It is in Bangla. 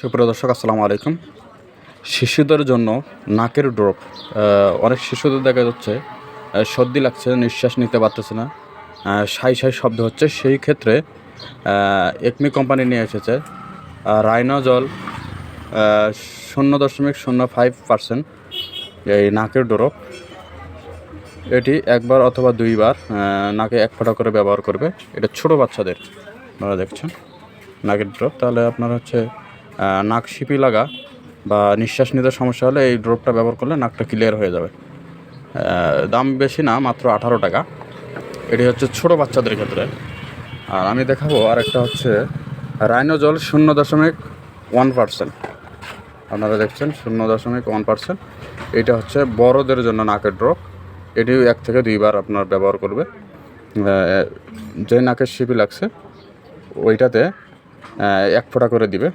সুপ্রিয় দর্শক, আসসালামু আলাইকুম। শিশুদের জন্য নাকের ড্রপ। অনেক শিশুদের দেখা যাচ্ছে সর্দি লাগছে, নিঃশ্বাস নিতে পারতেছে না, সাই সাই শব্দ হচ্ছে। সেই ক্ষেত্রে একমি কোম্পানি নিয়ে এসেছে রাইনোজল 0.05% এই নাকের ড্রপ। এটি একবার অথবা দুইবার নাকে এক ফোঁটা করে ব্যবহার করবে। এটা ছোটো বাচ্চাদের, আপনারা দেখছেন নাকের ড্রপ। তাহলে আপনার হচ্ছে নাক শিপি লাগা বা নিঃশ্বাস নিতে সমস্যা হলে এই ড্রপটা ব্যবহার করলে নাকটা ক্লিয়ার হয়ে যাবে। দাম বেশি না, মাত্র 18 টাকা। এটি হচ্ছে ছোটো বাচ্চাদের ক্ষেত্রে। আর আমি দেখাবো আরেকটা হচ্ছে রাইনোজল 0.1%। আপনারা দেখছেন 0.1%। এটা হচ্ছে বড়দের জন্য নাকের ড্রপ। এটি 1 থেকে 2 বার আপনার ব্যবহার করবে। যে নাকের শিপি লাগছে ওইটাতে 1 ফোঁটা করে দিবে।